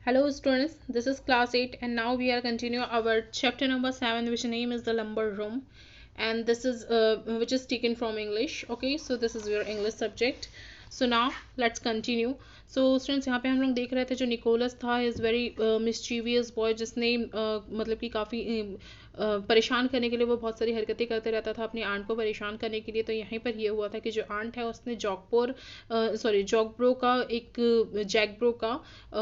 Hello students, this is class 8 and now we are continuing our chapter number 7, which name is the lumber room, and this is which is taken from English. Okay, so this is your English subject. So now let's continue. So students, यहाँ पे हम लोग देख रहे थे जो Nicholas था is very mischievous boy, जिसने मतलब कि काफ़ी परेशान करने के लिए वो बहुत सारी हरकतें करते रहता था अपनी आंट को परेशान करने के लिए। तो यहीं पर ये हुआ था कि जो आंट है उसने जॉकब्रो का जैकब्रो का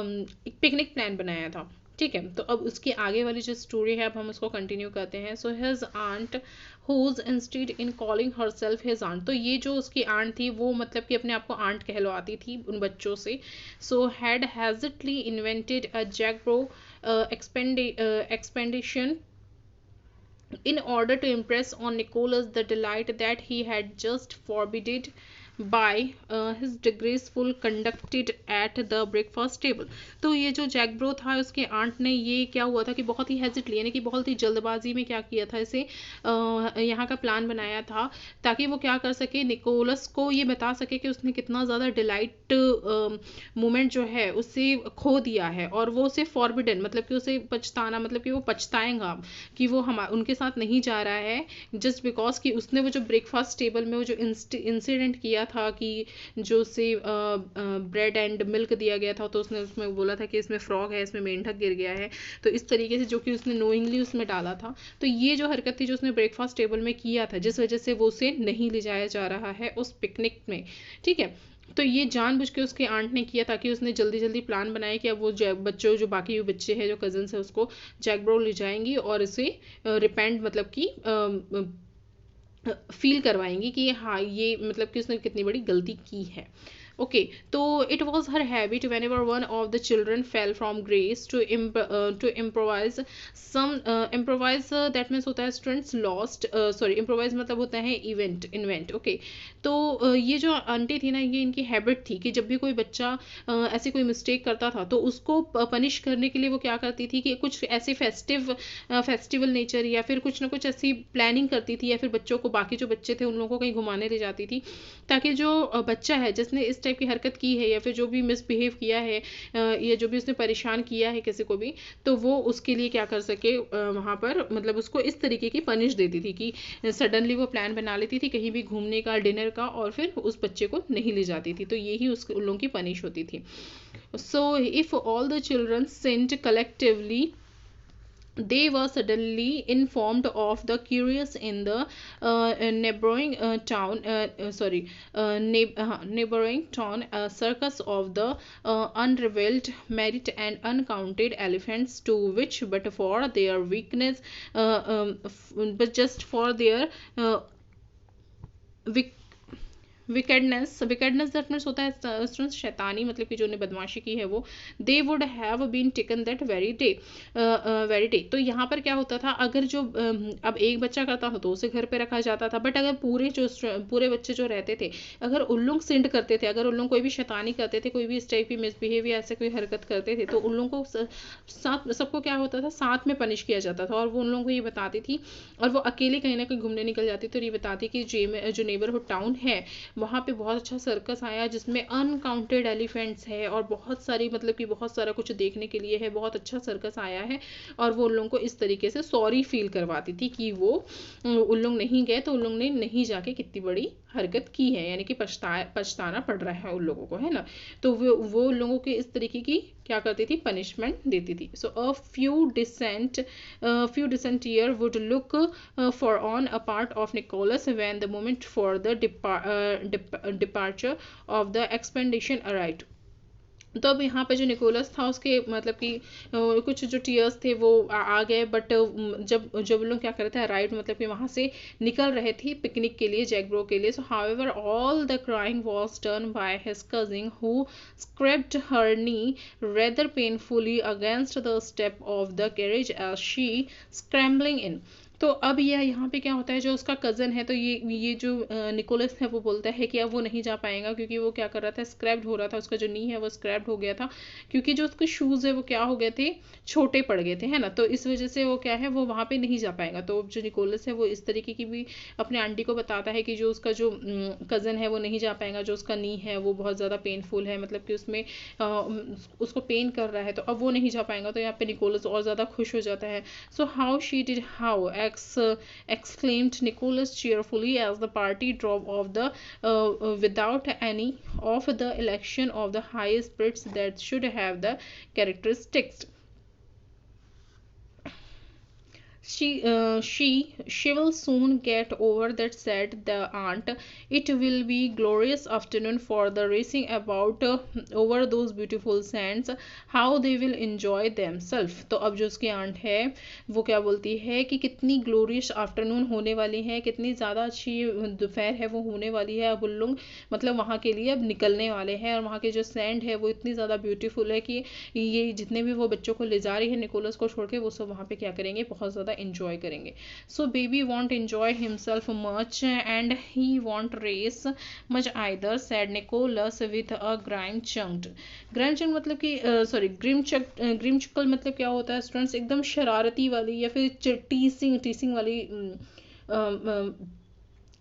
एक पिकनिक प्लान बनाया था। ठीक है, तो अब उसकी आगे वाली जो स्टोरी है अब हम उसको कंटिन्यू करते हैं। So his aunt whose instead in calling herself his aunt, तो ये जो उसकी आंट थी वो मतलब कि अपने आप को आंट कहलवाती थी उन बच्चों से। So had hastily invented a Jagborough expedition in order to impress on Nicholas the delight that he had just forbidden by his disgraceful conducted at the breakfast table। तो ये जो जैक ब्रो था उसके aunt ने ये क्या हुआ था कि बहुत ही हेजिटली यानी कि बहुत ही जल्दबाजी में क्या किया था, इसे यहाँ का प्लान बनाया था ताकि वो क्या कर सके, निकोलस को ये बता सके कि उसने कितना ज़्यादा डिलाइट मोमेंट जो है उससे खो दिया है, और वो उसे फॉरबिडन मतलब कि उसे पछताना मतलब कि वो पछताएंगा कि वो हम उनके साथ नहीं जा रहा है, जस्ट बिकॉज कि उसने वो जो ब्रेकफास्ट टेबल में वो जो इंसिडेंट किया था कि जो उसे ब्रेड एंड मिल्क दिया गया था, तो उसने उसमें बोला था कि इसमें फ्रॉग है, इसमें मेंढक गिर गया है, तो इस तरीके से जो कि उसने नोइंगली उसमें डाला था। तो ये जो हरकत थी जो उसने ब्रेकफास्ट टेबल में किया था, जिस वजह से वो उसे नहीं ले जाया जा रहा है उस पिकनिक में। ठीक है, तो ये जानबूझ के उसके आंट ने किया ताकि उसने जल्दी जल्दी प्लान बनाया कि अब वो बच्चों जो बाकी बच्चे हैं जो कजन्स है उसको जैकब्रो ले जाएंगी और इसे रिपेंट मतलब कि फील करवाएंगी कि हाँ ये मतलब कि उसने कितनी बड़ी गलती की है। ओके, तो it was her habit whenever one of the children fell from grace to improvise some improvise, that means होता है स्टूडेंट्स लॉस्ट, सॉरी इम्प्रोवाइज मतलब होता है इन्वेंट। ओके, तो ये जो आंटी थी ना, ये इनकी हैबिट थी कि जब भी कोई बच्चा ऐसे कोई मिस्टेक करता था तो उसको पनिश करने के लिए वो क्या करती थी कि कुछ ऐसे फेस्टिवल नेचर या फिर कुछ ना कुछ ऐसी प्लानिंग करती थी, या फिर बच्चों को बाकी जो बच्चे थे उन लोगों को कहीं घुमाने ले जाती थी, ताकि जो बच्चा है जिसने इस टाइप की हरकत की है या फिर जो भी मिसबिहेव किया है या जो भी उसने परेशान किया है किसी को भी, तो वो उसके लिए क्या कर सके, वहाँ पर मतलब उसको इस तरीके की पनिश देती थी कि सडनली वो प्लान बना लेती थी कहीं भी घूमने का, डिनर का, और फिर उस बच्चे को नहीं ले जाती थी, तो यही उन लोगों की पनिश होती थी। So if all the children सिंड collectively, they were suddenly informed of the curious in the neighboring town neighboring town, a circus of the unrevealed merit and uncounted elephants, to which but for their weakness but just for their uh, wickedness that means होता है students शैतानी, मतलब कि जो ने बदमाशी की है वो, they would have been taken that very day. तो यहाँ पर क्या होता था, अगर जो अब एक बच्चा करता था तो उसे घर पे रखा जाता था, बट अगर पूरे बच्चे जो रहते थे, अगर उन लोग सिंड करते थे, अगर उन लोग कोई भी शैतानी करते थे, कोई भी इस टाइप की मिसबिहेव या ऐसे कोई हरकत करते थे, तो उन लोगों को साथ सबको क्या होता था, साथ में पनिश किया जाता था, और वो उन लोगों को ये बताती थी, और वो अकेले कहीं ना कहीं घूमने निकल जाती थी, तो ये बताती कि जो नेबरहुड टाउन है वहाँ पे बहुत अच्छा सर्कस आया जिसमें अनकाउंटेड एलिफेंट्स है और बहुत सारी मतलब कि बहुत सारा कुछ देखने के लिए है, बहुत अच्छा सर्कस आया है, और वो उन लोगों को इस तरीके से सॉरी फील करवाती थी कि वो उन लोग नहीं गए तो उन लोग ने नहीं जाके कितनी बड़ी हरकत की है, यानी कि पछताना पड़ रहा है उन लोगों को, है ना। तो वो उन लोगों के इस तरीके की क्या करती थी, पनिशमेंट देती थी। सो अ few decent year would look for on a part of Nicholas when the moment for the departure of the expedition arrived। तो अब यहाँ पे जो निकोलस था उसके मतलब कि कुछ जो टीयर्स थे वो आ गए, बट जब जब लोग क्या कर रहे थे, राइट मतलब कि वहाँ से निकल रहे थे पिकनिक के लिए, जैकब्रो के लिए। सो however all the crying was done by his cousin who scraped her knee rather painfully against the step of the carriage as she scrambling in। तो अब ये यहाँ पे क्या होता है, जो उसका कज़न है, तो ये जो निकोलस है वो बोलता है कि अब वो नहीं जा पाएगा, क्योंकि वो क्या कर रहा था, स्क्रैप्ड हो रहा था, उसका जो नी है वो स्क्रैप्ड हो गया था, क्योंकि जो उसके शूज़ है वो क्या हो गए थे, छोटे पड़ गए थे, है ना। तो इस वजह से वो क्या है, वो वहाँ पे नहीं जा पाएगा। तो जो निकोलस है वो इस तरीके की भी अपने आंटी को बताता है कि जो उसका जो कज़न है वो नहीं जा पाएगा, जो उसका नी है वो बहुत ज़्यादा पेनफुल है, मतलब कि उसमें उसको पेन कर रहा है, तो अब वो नहीं जा पाएगा। तो यहाँ पे निकोलस और ज़्यादा खुश हो जाता है। So how she did how exclaimed Nicholas cheerfully as the party drove off the without any of the election of the high spirits that should have the characteristics. She will soon get over that, said the aunt. It will be glorious afternoon for the racing about over those beautiful sands. How they will enjoy themselves. तो अब जो उसकी aunt है वो क्या बोलती है कि कितनी ग्लोरियस आफ्टरनून होने वाली है, कितनी ज़्यादा अच्छी दोपहर है वो होने वाली है। अब उन लोग मतलब वहाँ के लिए अब निकलने वाले हैं, और वहाँ के जो सैंड है वो इतनी ज़्यादा ब्यूटीफुल है कि ये जितने भी वो बच्चों को ले जा रही है निकोलस को छोड़ के, वो सब वहाँ पे क्या करेंगे, बहुत ज़्यादा enjoy करेंगे. So baby won't enjoy himself much and he won't race much either, said Nicholas with a grime chunked मतलब कि सॉरी ग्रीम चुकल मतलब क्या होता है स्टूडेंट्स, एकदम शरारती वाली या फिर टीसिंग वाली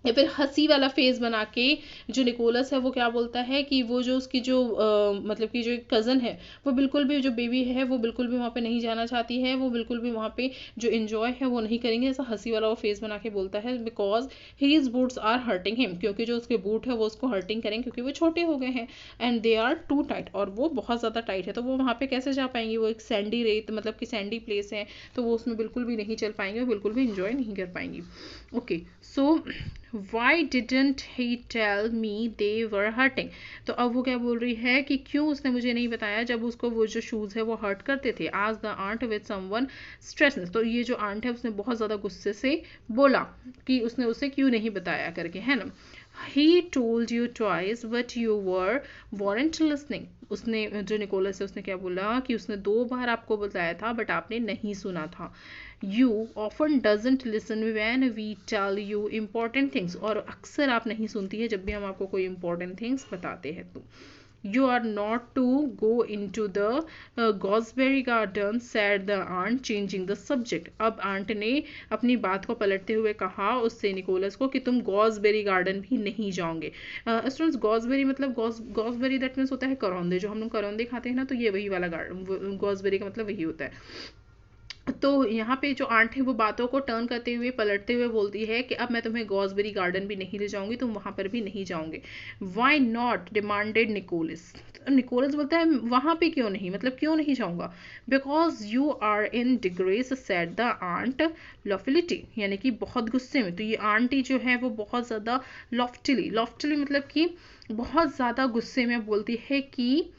या फिर हंसी वाला फेस बना के जो निकोलस है वो क्या बोलता है कि वो जो उसकी जो मतलब कि जो एक कज़न है वो बिल्कुल भी, जो बेबी है वो बिल्कुल भी वहाँ पे नहीं जाना चाहती है, वो बिल्कुल भी वहाँ पे जो इन्जॉय है वो नहीं करेंगे, ऐसा हंसी वाला वो फेस बना के बोलता है। Because his boots are hurting him, क्योंकि जो उसके बूट है वो उसको हर्टिंग करेंगे, क्योंकि वो छोटे हो गए हैं, and they are too tight, और वो बहुत ज़्यादा टाइट है। तो वो वहाँ पे कैसे जा पाएंगे, वो एक सैंडी रेत मतलब कि सैंडी प्लेस है, तो वो उसमें बिल्कुल भी नहीं चल पाएंगे, बिल्कुल भी इंजॉय नहीं कर पाएंगी। Okay, so why didn't he tell me they were hurting. तो अब वो क्या बोल रही है कि क्यों उसने मुझे नहीं बताया जब उसको वो जो शूज़ है वो हर्ट करते थे। आज द आंट विद समवन स्ट्रेसनेस, तो ये जो आंट है उसने बहुत ज़्यादा गुस्से से बोला कि उसने उसे क्यों नहीं बताया करके, है ना। He told you twice but you weren't listening. उसने जो निकोलस है उसने क्या बोला कि उसने 2 बार आपको बताया था बट आपने नहीं सुना था। You often doesn't listen when we tell you important things, और अक्सर आप नहीं सुनती है जब भी हम आपको कोई important things बताते हैं। तो You are not to go into the gooseberry garden, said the aunt, changing the subject. अब आंट ने अपनी बात को पलटते हुए कहा उससे निकोलस को कि तुम गॉसबेरी गार्डन भी नहीं जाओगे। स्टूडेंट्स, गॉसबेरी मतलब गॉसबेरी दैट मीन्स होता है करौंदे, जो हम लोग करौंदे खाते हैं ना, तो ये वही वाला गार्डन, गॉसबेरी का मतलब वही होता है। तो यहाँ पे जो आंट है वो बातों को टर्न करते हुए पलटते हुए बोलती है कि अब मैं तुम्हें गॉसबेरी गार्डन भी नहीं ले जाऊंगी, तुम वहां पर भी नहीं जाओगे। Why not, demanded Nicholas. Nicholas बोलता है वहां पे क्यों नहीं, मतलब क्यों नहीं जाऊंगा। Because you are in disgrace, said the aunt loftily, यानी कि बहुत गुस्से में। तो ये आंटी जो है वो बहुत ज़्यादा लॉफ्टली मतलब कि बहुत ज़्यादा गुस्से में बोलती है कि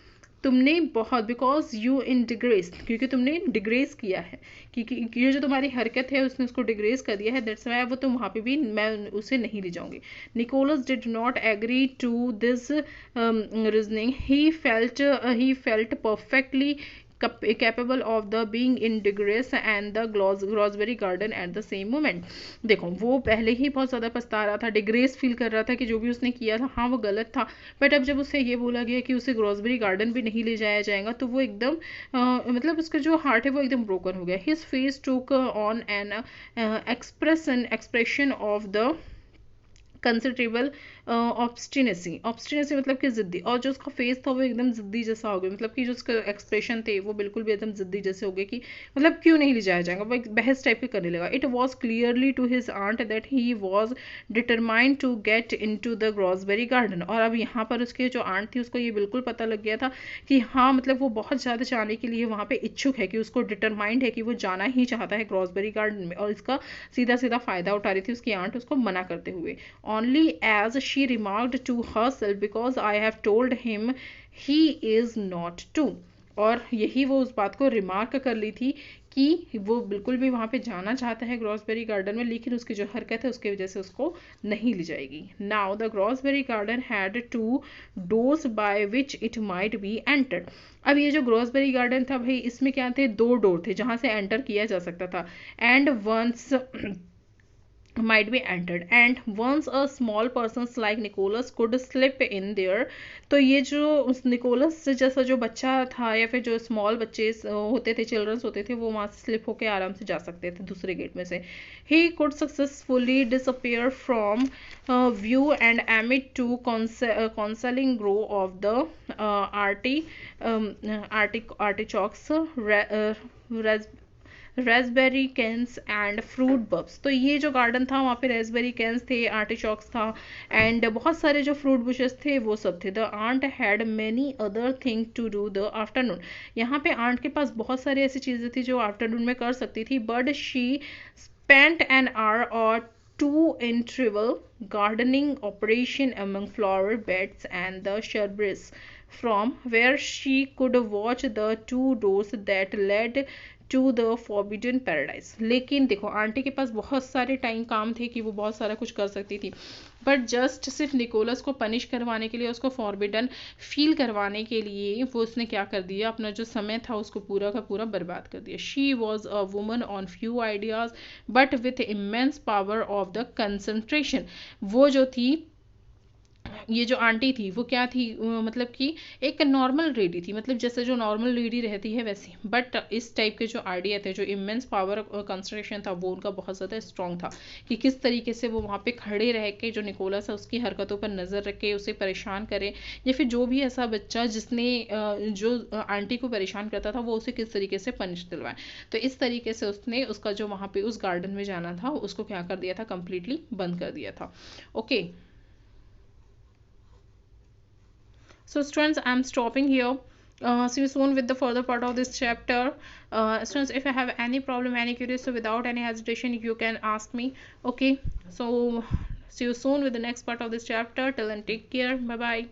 तुमने बहुत, बिकॉज यू इन डिग्रेस, क्योंकि तुमने डिग्रेस किया है, क्योंकि ये जो तुम्हारी हरकत है उसने उसको डिग्रेस कर दिया है, दैट्स वाई वो तुम वहाँ पे भी मैं उसे नहीं ले जाऊंगी। Nicholas did not agree to this reasoning, he felt perfectly capable of the being in digress and the gooseberry garden at the same moment. देखो वो पहले ही बहुत ज़्यादा पछता रहा था, डिग्रेस फील कर रहा था कि जो भी उसने किया था हाँ वो गलत था, बट अब जब उसे ये बोला गया कि उसे ग्लॉसबेरी गार्डन भी नहीं ले जाया जाएगा तो वो एकदम मतलब उसका जो हार्ट है वो एकदम ब्रोकन हो गया। His face took on an expression of the considerable obstinacy मतलब कि जिद्दी, और जो उसका फेस था वो एकदम जिद्दी जैसा हो गया, मतलब कि जो उसका एक्सप्रेशन थे वो बिल्कुल भी एकदम जिद्दी जैसे हो गए कि मतलब क्यों नहीं ले जाया जाएगा, वो एक बहस टाइप के करने लगा। It was clearly to his aunt that he was determined to get into the gooseberry garden, और अब यहाँ पर उसके जो आंट थी उसको ये बिल्कुल पता लग गया था कि हाँ मतलब वो बहुत ज़्यादा जाने के लिए वहाँ पे इच्छुक है, कि उसको डिटरमाइंड है कि वो जाना ही चाहता है ग्लॉसबेरी गार्डन में, और इसका सीधा सीधा फ़ायदा उठा रही थी उसकी आंट उसको मना करते हुए। Only as she remarked to herself, because I have told him he is not to. और यही वो उस बात को रिमार्क कर ली थी कि वो बिल्कुल भी वहाँ पे जाना चाहता है ग्रॉसबेरी गार्डन में, लेकिन उसकी जो हरकत है उसकी वजह से उसको नहीं ले जाएगी. Now the gooseberry garden had two doors by which it might be entered. अब ये जो ग्रॉसबेरी गार्डन था भाई, इसमें क्या थे, 2 डोर थे जहाँ से एंटर किया जा सकता था. And once might be entered, and once a small persons like Nicholas could slip in there. तो ये जो उस निकोलस जैसा जो बच्चा था या फिर जो स्मॉल बच्चे होते थे, चिल्ड्रंस होते थे, वो वहाँ से स्लिप होके आराम से जा सकते थे दूसरे गेट में से. he could successfully disappear from view and amid to concealing grow of the artichokes, raspberry canes and fruit bushes. तो ये जो गार्डन था वहाँ पे रेसबेरी कैंस थे, आर्टिचॉक्स था, एंड बहुत सारे जो फ्रूट बुशेस थे वो सब थे. The aunt had many other thing to do the afternoon. यहाँ पे आंट के पास बहुत सारी ऐसी चीज़ें थी जो आफ्टरनून में कर सकती थी, but she spent an hour और two in trivial gardening operation among flower beds and the shrubberies, from where she could watch the 2 doors that led to the forbidden paradise. लेकिन देखो आंटी के पास बहुत सारे टाइम काम थे कि वो बहुत सारा कुछ कर सकती थी, बट जस्ट सिर्फ निकोलस को पनिश करवाने के लिए, उसको फॉरबिडन फील करवाने के लिए वो उसने क्या कर दिया, अपना जो समय था उसको पूरा का पूरा बर्बाद कर दिया. She was a woman on few ideas but with immense power of the concentration. वो जो थी, ये जो आंटी थी वो क्या थी, मतलब कि एक नॉर्मल लेडी थी, मतलब जैसे जो नॉर्मल लेडी रहती है वैसी, बट इस टाइप के जो आइडिया थे, जो इमेंस पावर कंसंट्रेशन था, वो उनका बहुत ज़्यादा स्ट्रॉन्ग था कि किस तरीके से वो वहाँ पे खड़े रह के जो निकोलस है उसकी हरकतों पर नज़र रखे, उसे परेशान करे, या फिर जो भी ऐसा बच्चा जिसने जो आंटी को परेशान करता था वो उसे किस तरीके से पनिश दिलवाए. तो इस तरीके से उसने उसका जो वहाँ पे उस गार्डन में जाना था उसको क्या कर दिया था, कंप्लीटली बंद कर दिया था. Okay. So students, I'm stopping here. See you soon with the further part of this chapter. Students, if you have any problem, any queries, so without any hesitation, you can ask me. Okay. So see you soon with the next part of this chapter. Till then, take care. Bye bye.